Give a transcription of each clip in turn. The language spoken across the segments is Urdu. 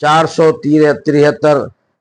473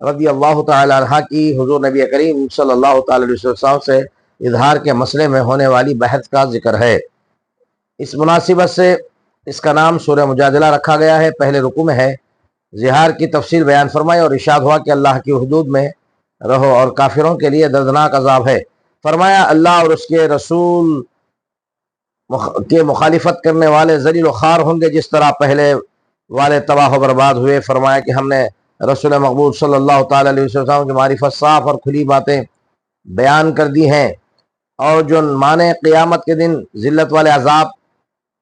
رضی اللہ تعالی عنہ کی حضور نبی کریم صلی اللہ تعالی علیہ وسلم سے اظہار کے مسئلے میں ہونے والی بحث کا ذکر ہے۔ اس مناسبت سے اس کا نام سورہ مجادلہ رکھا گیا ہے۔ پہلے رکوع میں ہے زہار کی تفصیل بیان فرمائی اور ارشاد ہوا کہ اللہ کی حدود میں رہو اور کافروں کے لیے دردناک عذاب ہے۔ فرمایا اللہ اور اس کے رسول کے مخالفت کرنے والے ذلیل و خوار ہوں گے جس طرح پہلے والے تباہ و برباد ہوئے۔ فرمایا کہ ہم نے رسول مقبول صلی اللہ تعالی علیہ وسلم کی معرفت صاف اور کھلی باتیں بیان کر دی ہیں، اور جو مانے قیامت کے دن ذلت والے عذاب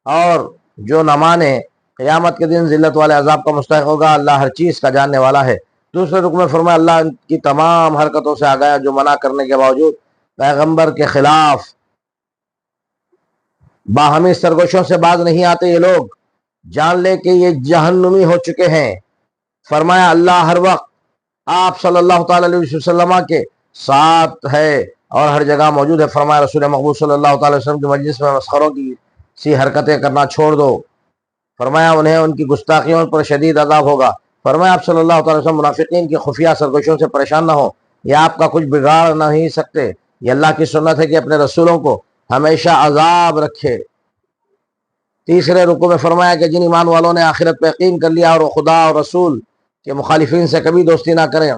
اور جو نہ مانے قیامت کے دن ذلت والے عذاب کا مستحق ہوگا۔ اللہ ہر چیز کا جاننے والا ہے۔ دوسرے رکوع میں فرمایا اللہ ان کی تمام حرکتوں سے آگاہ جو منع کرنے کے باوجود پیغمبر کے خلاف باہمی سرگوشوں سے باز نہیں آتے، یہ لوگ جان لے کہ یہ جہنمی ہو چکے ہیں۔ فرمایا اللہ ہر وقت آپ صلی اللہ تعالی علیہ وسلم کے ساتھ ہے اور ہر جگہ موجود ہے۔ فرمایا رسول مقبول صلی اللہ تعالی وسلم کی مجلس میں مسخروں کی سی حرکتیں کرنا چھوڑ دو۔ فرمایا انہیں ان کی گستاخیوں پر شدید عذاب ہوگا۔ فرمایا آپ صلی اللہ تعالی وسلم منافقین کی خفیہ سرگوشوں سے پریشان نہ ہو، یہ آپ کا کچھ بگاڑ نہیں سکتے۔ یہ اللہ کی سنت ہے کہ اپنے رسولوں کو ہمیشہ عذاب رکھے۔ تیسرے رکوع میں فرمایا کہ جن ایمان والوں نے آخرت پہ یقین کر لیا اور وہ خدا اور رسول کے مخالفین سے کبھی دوستی نہ کریں،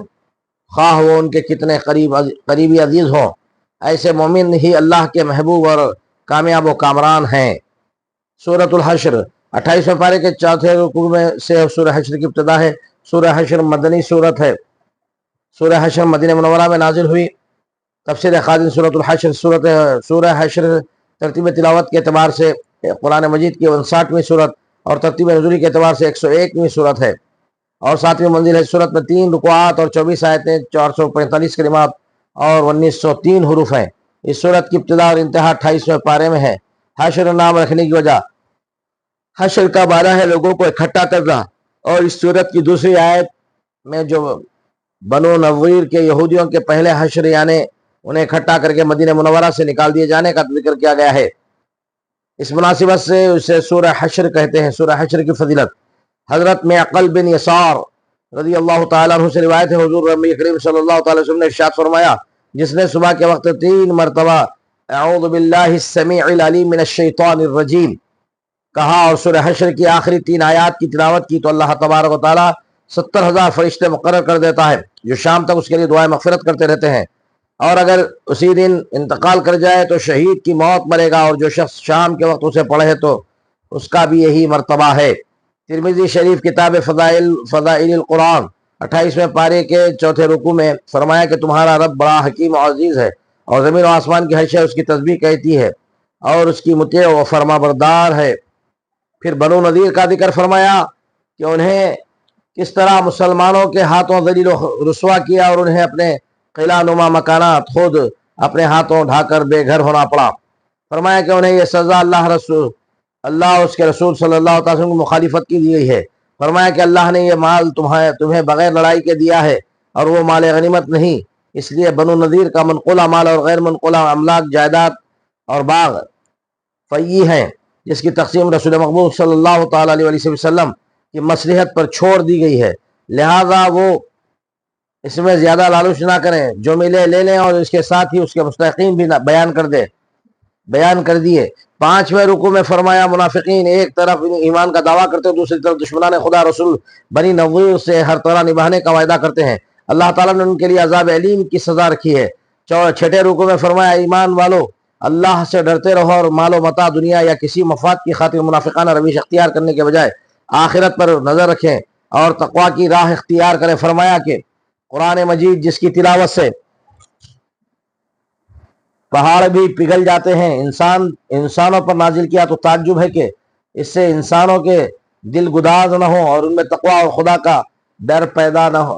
خواہ وہ ان کے کتنے قریبی عزیز ہوں، ایسے مومن ہی اللہ کے محبوب اور کامیاب و کامران ہیں۔ سورۃ الحشر 28ویں پارے کے چوتھے رکوع میں سے سورہ حشر کی ابتدا ہے۔ سورہ حشر مدنی سورت ہے۔ سورہ حشر مدینہ منورہ میں نازل ہوئی۔ تفسیر خازن سورۃ الحشر سورہ حشر ترتیب تلاوت کے اعتبار سے قرآن مجید کی 59ویں سورت اور ترتیب نزولی کے اعتبار سے 101ویں سورت ہے، اور 7ویں منزل ہے۔ سورت میں 3 رکوعات اور 24 آیتیں، 445 کلمات اور 1903 حروف ہیں۔ اس سورت کی ابتدا اور انتہا 28ویں پارے میں ہے۔ حشر نام رکھنے کی وجہ، حشر کا معنی ہے لوگوں کو اکٹھا کرنا، اور اس سورت کی دوسری آیت میں جو بنو نظیر کے یہودیوں کے پہلے حشر یعنی انہیں اکٹھا کر کے مدینہ منورہ سے نکال دیے جانے کا ذکر کیا گیا ہے، اس مناسبت سے اسے سورہ حشر کہتے ہیں۔ سورہ حشر کی فضیلت، حضرت معقل بن یسار رضی اللہ تعالیٰ عنہ سے روایت ہے، حضور نبی کریم صلی اللہ تعالی وسلم نے ارشاد فرمایا جس نے صبح کے وقت 3 مرتبہ اعوذ باللہ السمیع العلیم من الشیطان الرجیم کہا اور سورہ حشر کی آخری 3 آیات کی تلاوت کی تو اللہ تبارک و تعالیٰ 70,000 فرشتے مقرر کر دیتا ہے جو شام تک اس کے لیے دعائیں مغفرت کرتے رہتے ہیں، اور اگر اسی دن انتقال کر جائے تو شہید کی موت مرے گا، اور جو شخص شام کے وقت اسے پڑھے تو اس کا بھی یہی مرتبہ ہے۔ ترمذی شریف کتاب فضائل القرآن 28ویں پارے کے چوتھے رکوع میں فرمایا کہ تمہارا رب بڑا حکیم و عزیز ہے، اور زمین و آسمان کی ہر شے اس کی تسبیح کہتی ہے اور اس کی مطیع و فرما بردار ہے۔ پھر بنو نذیر کا ذکر فرمایا کہ انہیں کس طرح مسلمانوں کے ہاتھوں ذلیل و رسوا کیا اور انہیں اپنے قلعہ نما مکانات خود اپنے ہاتھوں ڈھا کر بے گھر ہونا پڑا۔ فرمایا کہ انہیں یہ سزا اللہ اس کے رسول صلی اللہ علیہ وسلم کی مخالفت کی دی گئی ہے۔ فرمایا کہ اللہ نے یہ مال تمہیں بغیر لڑائی کے دیا ہے اور وہ مال غنیمت نہیں، اس لیے بنو نذیر کا منقولہ مال اور غیر منقولہ املاک جائیداد اور باغ فیی ہیں جس کی تقسیم رسول مقبول صلی اللہ تعالی علیہ وسلم کی مصلحت پر چھوڑ دی گئی ہے، لہذا وہ اس میں زیادہ لالچ نہ کریں، جو ملے لے لیں، اور اس کے ساتھ ہی اس کے مستحقین بھی بیان کر دیے۔ 5ویں رکوع میں فرمایا منافقین ایک طرف ایمان کا دعویٰ کرتے ہیں، دوسری طرف دشمنان خدا رسول بنی نظیر سے ہر طرح نبھانے کا وعدہ کرتے ہیں۔ اللہ تعالیٰ نے ان کے لیے عذاب علیم کی سزا رکھی ہے۔ 6 رکوع میں فرمایا ایمان والو اللہ سے ڈرتے رہو اور مال و متاع دنیا یا کسی مفاد کی خاطر منافقانہ رویش اختیار کرنے کے بجائے آخرت پر نظر رکھیں اور تقویٰ کی راہ اختیار کریں۔ فرمایا کہ قرآن مجید جس کی تلاوت سے پہاڑ بھی پگھل جاتے ہیں، انسانوں پر نازل کیا تو تعجب ہے کہ اس سے انسانوں کے دل گداز نہ ہو اور ان میں تقویٰ اور خدا کا ڈر پیدا نہ ہو،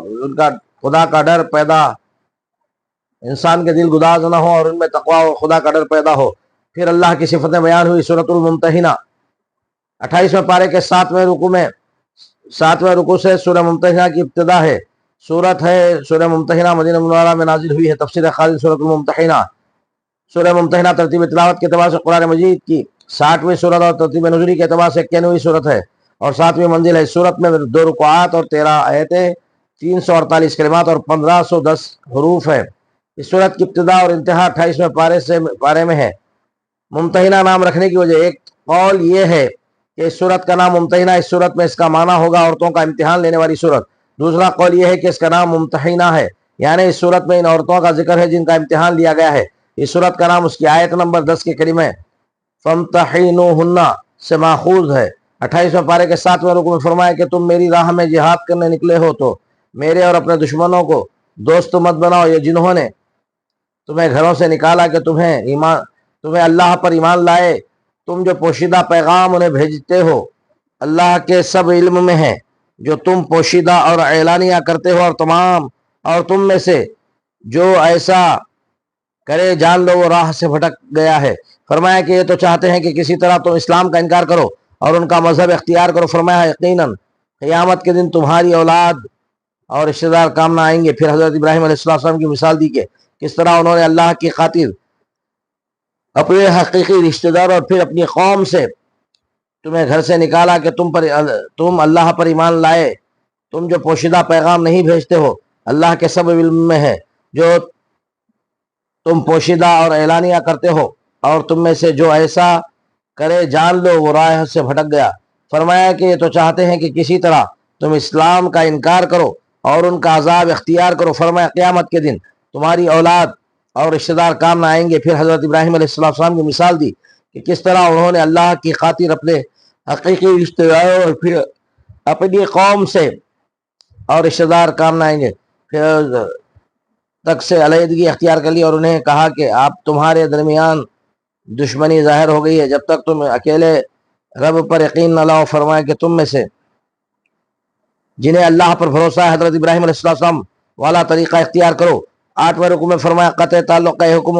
انسان کے دل گداز نہ ہو اور ان میں تقویٰ اور خدا کا ڈر پیدا ہو۔ پھر اللہ کی صفتیں بیان ہوئی۔ سورۃ الممتحنہ 28ویں پارے کے 7ویں رکوع سے سورہ ممتحنہ کی ابتدا ہے۔ سورہ ممتحنہ مدینہ منورہ میں نازل ہوئی ہے۔ تفسیر خالد سورۃ الممتحنہ سورہ ممتحنہ ترتیب تلاوت کے اعتبار سے قرآن مجید کی 60ویں سورت اور ترتیب نزولی کے اعتبار سے 91ویں سورت ہے اور 7ویں منزل ہے۔ سورت میں 2 رکوعات اور 13 آیتیں، 348 کلمات اور 1510 حروف ہے۔ اس صورت کی ابتدا اور انتہا 28ویں پارے میں ہے۔ ممتحنہ نام رکھنے کی وجہ، ایک قول یہ ہے کہ اس صورت کا نام ممتحنہ، اس صورت میں اس کا معنی ہوگا عورتوں کا امتحان لینے والی صورت۔ دوسرا قول یہ ہے کہ اس کا نام ممتحنہ ہے، یعنی اس صورت میں ان عورتوں کا ذکر ہے جن کا امتحان لیا گیا ہے۔ اس صورت کا نام اس کی آیت نمبر 10 کے کلمے فامتحنوہن سے ماخوذ ہے۔ 28ویں پارے کے 7ویں رکوع میں فرمایا کہ تم میری راہ میں جہاد کرنے نکلے ہو تو میرے اور اپنے دشمنوں کو دوست مت بناؤ، یہ جنہوں نے تمہیں گھروں سے نکالا کہ تمہیں اللہ پر ایمان لائے، تم جو پوشیدہ پیغام انہیں بھیجتے ہو اللہ کے سب علم میں ہے، جو تم پوشیدہ اور اعلانیہ کرتے ہو، اور تم میں سے جو ایسا کرے جان لو وہ راہ سے بھٹک گیا ہے۔ فرمایا کہ یہ تو چاہتے ہیں کہ کسی طرح تم اسلام کا انکار کرو اور ان کا مذہب اختیار کرو۔ فرمایا یقیناً قیامت کے دن تمہاری اولاد اور رشتہ دار کام نہ آئیں گے۔ پھر حضرت ابراہیم علیہ السلام کی مثال دی کہ کس طرح انہوں نے اللہ کی خاطر اپنے حقیقی رشتہ دار اور پھر اپنی قوم سے تمہیں گھر سے نکالا کہ تم اللہ پر ایمان لائے، تم جو پوشیدہ پیغام نہیں بھیجتے ہو اللہ کے سب علم میں ہے، جو تم پوشیدہ اور اعلانیہ کرتے ہو، اور تم میں سے جو ایسا کرے جان لو وہ راہ سے بھٹک گیا۔ فرمایا کہ یہ تو چاہتے ہیں کہ کسی طرح تم اسلام کا انکار کرو اور ان کا عذاب اختیار کرو۔ فرمایا قیامت کے دن تمہاری اولاد اور رشتہ دار کام نہ آئیں گے۔ پھر حضرت ابراہیم علیہ السلام کی مثال دی کہ کس طرح انہوں نے اللہ کی خاطر اپنے حقیقی رشتہ داروں اور پھر اپنی قوم سے اور رشتہ دار کام نہ آئیں گے پھر تک سے علیحدگی اختیار کر لی، اور انہیں کہا کہ آپ تمہارے درمیان دشمنی ظاہر ہو گئی ہے جب تک تم اکیلے رب پر یقین نہ لاؤ۔ فرمایا کہ تم میں سے جنہیں اللہ پر بھروسہ ہے حضرت ابراہیم علیہ السلام والا طریقہ اختیار کرو۔ 8ویں رکوع میں فرمایا قطع تعلق کا حکم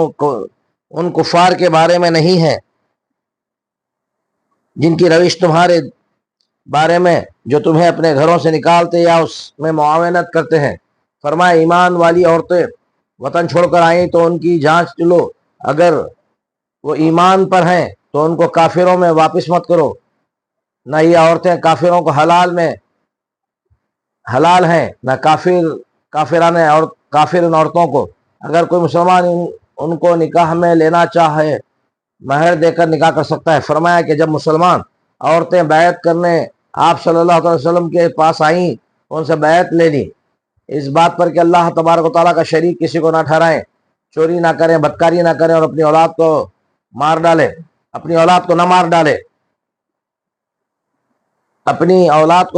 ان کفار کے بارے میں نہیں ہے جن کی روش تمہارے بارے میں جو تمہیں اپنے گھروں سے نکالتے یا اس میں معاونت کرتے ہیں۔ فرمایا ایمان والی عورتیں وطن چھوڑ کر آئیں تو ان کی جانچ لو، اگر وہ ایمان پر ہیں تو ان کو کافروں میں واپس مت کرو، نہ یہ عورتیں کافروں کو حلال ہیں، نہ کافر ان عورتوں کو۔ اگر کوئی مسلمان ان کو نکاح میں لینا چاہے مہر دے کر نکاح کر سکتا ہے۔ فرمایا کہ جب مسلمان عورتیں بیعت کرنے آپ صلی اللہ علیہ وسلم کے پاس آئیں ان سے بیعت لے لی اس بات پر کہ اللہ تبارک و تعالیٰ کا شریک کسی کو نہ ٹھہرائیں، چوری نہ کریں، بدکاری نہ کریں اور اپنی اولاد کو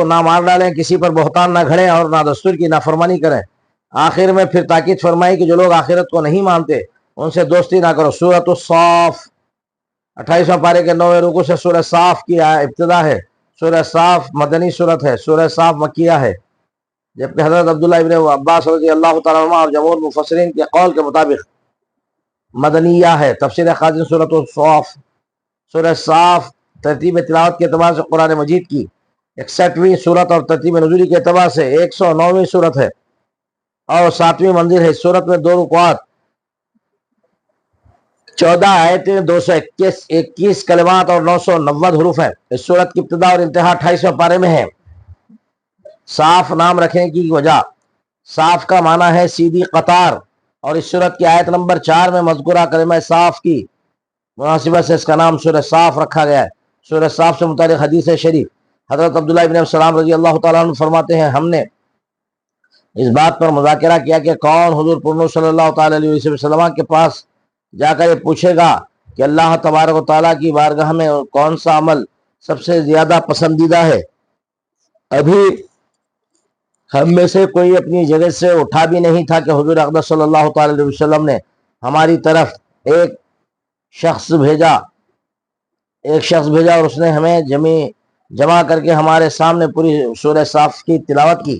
نہ مار ڈالیں، کسی پر بہتان نہ گھڑیں اور نہ دستور کی نافرمانی کریں۔ آخر میں پھر تاکید فرمائی کہ جو لوگ آخرت کو نہیں مانتے ان سے دوستی نہ کرو۔ سورۃ الصاف 28ویں پارے کے 9ویں رکوع سے سورہ صاف کی ابتدا ہے۔ سورہ صاف مدنی سورت ہے، سورہ صاف مکیہ ہے، جبکہ حضرت عبداللہ ابن عباس رضی اللہ تعالیٰ عنہ اور جمہور مفسرین کے قول کے مطابق مدنیہ ہے۔ تفسیر خازن سورہ صاف ترتیب تلاوت کے اعتبار سے قرآن مجید کی 61ویں سورت اور ترتیب نزولی کے اعتبار سے 109ویں سورت ہے اور 7ویں منزل ہے۔ اس سورت میں 2 رکوعات، 14 آیتیں، 221 کلمات اور 990 حروف ہیں۔ اس سورت کی ابتدا اور انتہا 28ویں پارے میں ہے۔ صاف نام رکھنے کی وجہ، صاف کا معنی ہے سیدھی قطار، اور اس سورت کی آیت نمبر 4 میں مذکورہ کلمہ صاف کی مناسبت سے اس کا نام سورہ صاف رکھا گیا ہے۔ سورہ صاف سے متعلق حدیث شریف حضرت عبداللہ ابن السلام رضی اللہ تعالیٰ عنہ فرماتے ہیں ہم نے اس بات پر مذاکرہ کیا کہ کون حضور پرنور صلی اللہ تعالیٰ علیہ وسلم کے پاس جا کر یہ پوچھے گا کہ اللہ تبارک و تعالیٰ کی بارگاہ میں کون سا عمل سب سے زیادہ پسندیدہ ہے۔ ابھی ہم میں سے کوئی اپنی جگہ سے اٹھا بھی نہیں تھا کہ حضور اقدس صلی اللہ تعالیٰ علیہ وسلم نے ہماری طرف ایک شخص بھیجا اور اس نے ہمیں جمع کر کے ہمارے سامنے پوری سورہ صاف کی تلاوت کی۔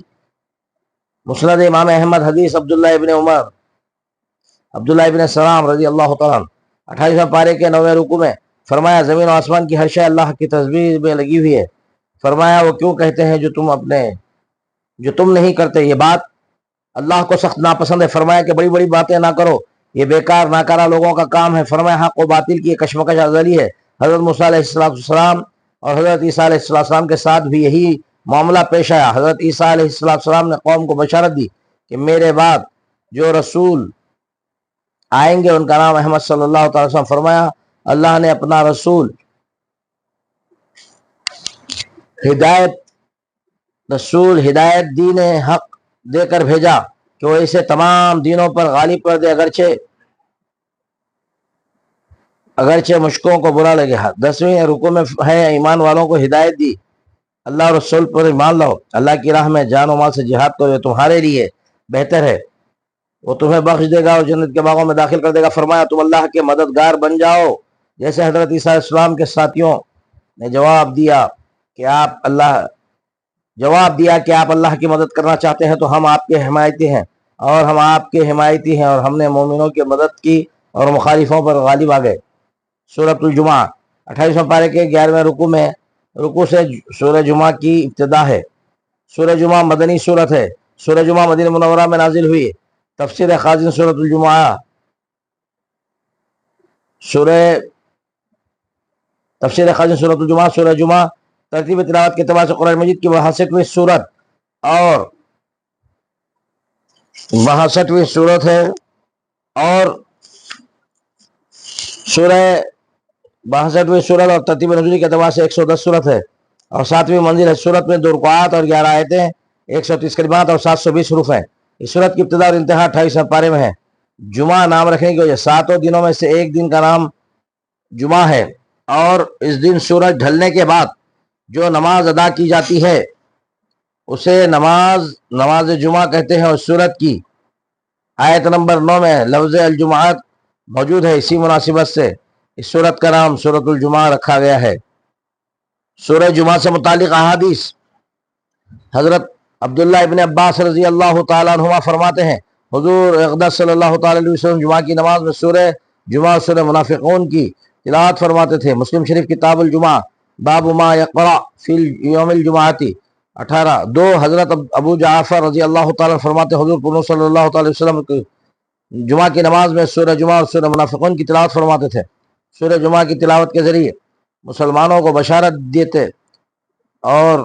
مسند امام احمد حدیث عبداللہ ابن سلام رضی اللہ تعالیٰ 28ویں پارے کے 9ویں رکوع میں فرمایا زمین و آسمان کی ہر شے اللہ کی تسبیح میں لگی ہوئی ہے۔ فرمایا وہ کیوں کہتے ہیں جو تم نہیں کرتے، یہ بات اللہ کو سخت ناپسند ہے۔ فرمایا کہ بڑی بڑی باتیں نہ کرو، یہ بیکار ناکارہ لوگوں کا کام ہے۔ فرمایا حق و باطل کی کشمکش ازلی ہے۔ حضرت موسیٰ علیہ السلام اور حضرت عیسیٰ علیہ السلام کے ساتھ بھی یہی معاملہ پیش آیا۔ حضرت عیسیٰ علیہ السلام نے قوم کو بشارت دی کہ میرے بعد جو رسول آئیں گے ان کا نام احمد صلی اللہ تعالی وسلم۔ فرمایا اللہ نے اپنا رسول ہدایت دین حق دے کر بھیجا کہ وہ اسے تمام دینوں پر غالب کر دے، اگرچہ مشکوں کو برا لگے۔ 10ویں رکوع میں ہے ایمان والوں کو ہدایت دی، اللہ اور رسول پر ایمان لاؤ، اللہ کی راہ میں جان و مال سے جہاد کرو، یہ تمہارے لیے بہتر ہے، وہ تمہیں بخش دے گا اور جنت کے باغوں میں داخل کر دے گا۔ فرمایا تم اللہ کے مددگار بن جاؤ، جیسے حضرت عیسیٰ علیہ السلام کے ساتھیوں نے جواب دیا کہ آپ اللہ کی مدد کرنا چاہتے ہیں تو ہم آپ کے حمایتی ہیں، اور ہم آپ کے حمایتی ہیں، اور ہم نے مومنوں کی مدد کی اور مخالفوں پر غالب آ گئے۔ سورۃ الجمعہ 28ویں پارے کے 11ویں رکوع سے سورہ جمعہ کی ابتدا ہے۔ سورہ جمعہ مدنی سورت ہے۔ سورہ جمعہ مدینہ منورہ میں نازل ہوئی۔ تفسیر خازن سورۃ الجمعہ سورہ جمعہ ترتیب تلاوت کے اعتبار سے قرآن مجید کی 62ویں سورت اور 62ویں سورت ہے، اور سورہ 62ویں سورت اور ترتیب نزولی کے اعتبار سے 110 سورت ہے، اور 7ویں منزل ہے۔ سورت میں 2 رکوعات اور 11 آیتیں، 130 کلمات اور 720 حروف ہیں۔ اس سورت کی ابتدا اور انتہا 28ویں پارے میں ہے۔ جمعہ نام رکھنے کی وجہ 7 دنوں میں سے ایک دن کا نام جمعہ ہے، اور اس دن سورج ڈھلنے کے بعد جو نماز ادا کی جاتی ہے اسے نماز جمعہ کہتے ہیں۔ اور سورت کی آیت نمبر 9 میں لفظ الجمعات موجود ہے، اسی مناسبت سے اس سورت کا نام سورۃ الجمعہ رکھا گیا ہے۔ سورہ جمعہ سے متعلق احادیث۔ حضرت عبداللہ ابن عباس رضی اللہ تعالیٰ عنہما فرماتے ہیں حضور اقدس صلی اللہ تعالیٰ علیہ وسلم جمعہ کی نماز میں سورہ جمعہ اور سورہ منافقون کی تلاوت فرماتے تھے۔ مسلم شریف کتاب الجمعہ باب ما یقرأ فی یوم الجمعہ 18۔ حضرت ابو جعفر رضی اللہ تعالیٰ فرماتے حضور صلی اللہ تعالیٰ وسلم جمعہ کی نماز میں سورہ جمعہ اور سورہ منافقون کی تلاوت فرماتے تھے۔ سورہ جمعہ کی تلاوت کے ذریعے مسلمانوں کو بشارت دیتے اور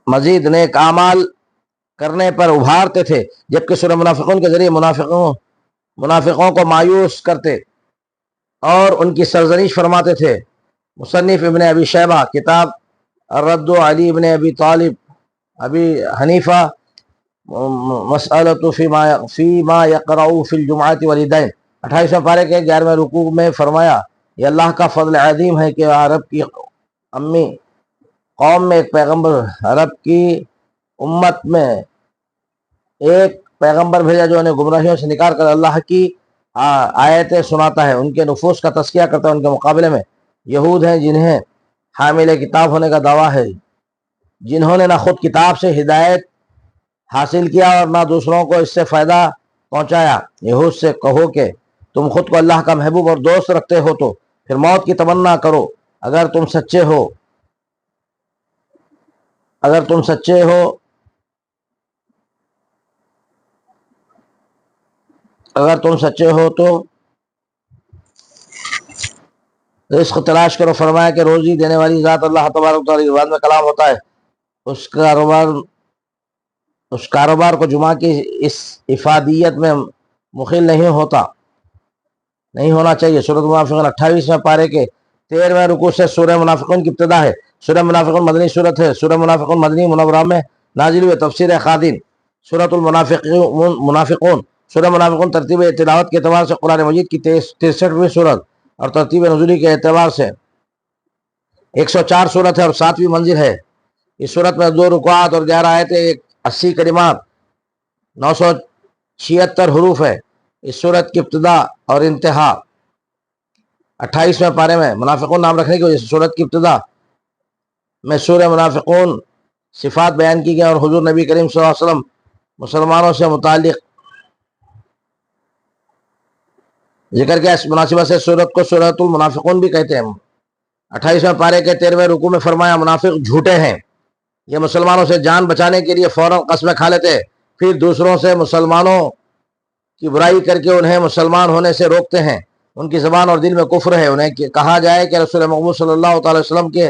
مزید نیک اعمال کرنے پر ابھارتے تھے، جبکہ سورہ منافقون کے ذریعے منافقوں کو مایوس کرتے اور ان کی سرزنش فرماتے تھے۔ مصنف ابن ابی شیبہ کتاب الرد علی ابن ابی طالب ابی حنیفہ مسئلۃ فیما یقرأ فی الجمعۃ والعیدین 28ویں پارے کے 11ویں رکوع میں فرمایا یہ اللہ کا فضل عظیم ہے کہ عرب کی قوم میں ایک پیغمبر، عرب کی امت میں ایک پیغمبر بھیجا جو انہیں گمراہیوں سے نکال کر اللہ کی آیتیں سناتا ہے، ان کے نفوس کا تزکیہ کرتا ہے۔ ان کے مقابلے میں یہود ہیں جنہیں حامل کتاب ہونے کا دعویٰ ہے، جنہوں نے نہ خود کتاب سے ہدایت حاصل کیا اور نہ دوسروں کو اس سے فائدہ پہنچایا۔ یہود سے کہو کہ تم خود کو اللہ کا محبوب اور دوست رکھتے ہو تو پھر موت کی تمنا کرو اگر تم سچے ہو تو رزق تلاش کرو۔ فرمایا کہ روزی دینے والی ذات اللہ تبارک و تعالی کے بعد میں کلام ہوتا ہے، اس کاروبار کو جمعہ کی اس افادیت میں مخل نہیں ہونا چاہیے۔ سورۃ المنافقون 28ویں پارے کے 13ویں رکوع سے سورہ منافقون کی ابتدا ہے۔ سورہ منافقون مدنی سورت ہے۔ سورہ منافقون مدنی منورہ میں نازل ہوئے۔ تفسیر خازن سورۃ المنافقون سورہ منافقون ترتیب تلاوت کے اعتبار سے قرآن مجید کی 63ویں سورت اور ترتیب نزولی کے اعتبار سے 104 سورت ہے اور 7ویں منزل ہے۔ اس سورت میں 2 رکوعات اور 11 آیتیں، 80 کلمات، 976 حروف ہے۔ اس سورت کی ابتدا اور انتہا 28ویں پارے میں منافقون نام رکھنے کی وجہ سے سورت کی ابتدا میں سورہ منافقون صفات بیان کی گئی اور حضور نبی کریم صلی اللہ علیہ وسلم مسلمانوں سے متعلق ذکر کیا۔ اس مناسبت سے سورت کو سورۃ المنافقون بھی کہتے ہیں۔ 28ویں پارے کے 13ویں رکوع میں فرمایا منافق جھوٹے ہیں، یہ مسلمانوں سے جان بچانے کے لیے فوراً قسمیں کھا لیتے، پھر دوسروں سے مسلمانوں کی برائی کر کے انہیں مسلمان ہونے سے روکتے ہیں۔ ان کی زبان اور دل میں کفر ہے۔ انہیں کہا جائے کہ رسول محمد صلی اللہ تعالی وسلم کے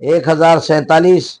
1047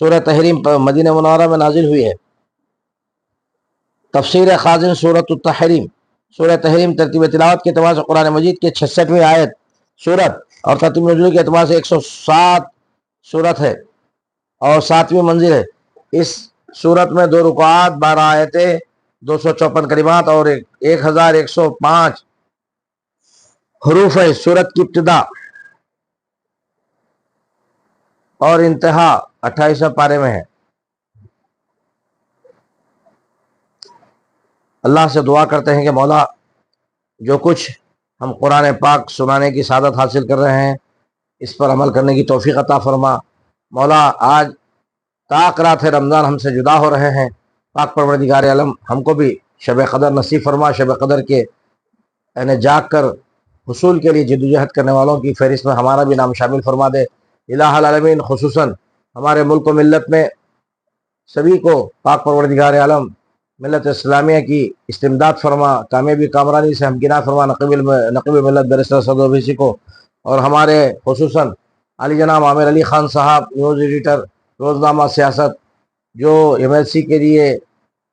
سورہ تحریم مدینہ منورہ میں نازل ہوئی ہے۔ تفسیر خازن سورۃ التحریم، سورہ تحریم ترتیب تلاوت کے اعتبار سے قرآن مجید کے 66ویں آیت سورت اور ترتیب نزول کے اعتبار سے 107 سورت ہے اور 7ویں منزل ہے۔ اس سورت میں 2 رکوعات، 12 آیتیں، 254 کلمات اور 1105 حروف ہے۔ سورت کی ابتدا اور انتہا 28 پارے میں ہے۔ اللہ سے دعا کرتے ہیں کہ مولا جو کچھ ہم قرآن پاک سنانے کی سعادت حاصل کر رہے ہیں اس پر عمل کرنے کی توفیق عطا فرما۔ مولا آج طاق رات رمضان ہم سے جدا ہو رہے ہیں، پاک پروردگار عالم ہم کو بھی شب قدر نصیب فرما، شب قدر کے یعنی جاگ کر حصول کے لیے جدوجہد کرنے والوں کی فہرست میں ہمارا بھی نام شامل فرما دے۔ الہ العالمین خصوصاً ہمارے ملک و ملت میں سبھی کو پاک پروردگار عالم ملت اسلامیہ کی استمداد فرما، کامیابی کامرانی سے ہمکنار فرما، نقیب ملت بیرسٹر اسد اویسی کو اور ہمارے خصوصاً علی جناب عامر علی خان صاحب نیوز ایڈیٹر روزنامہ سیاست جو MLC کے لیے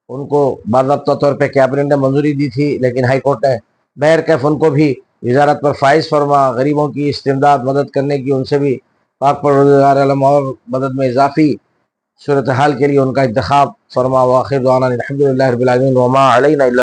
ان کو باضابطہ طور پہ کیبنٹ نے منظوری دی تھی لیکن ہائی کورٹ نے بہرکیف ان کو بھی وزارت پر فائز فرما، غریبوں کی استمداد مدد کرنے کی ان سے بھی پاک پروردگار عالم اور مدد میں اضافی صورتحال کے لیے ان کا انتخاب فرما۔ وآخر دعوانا الحمدللہ رب العالمین وما علینا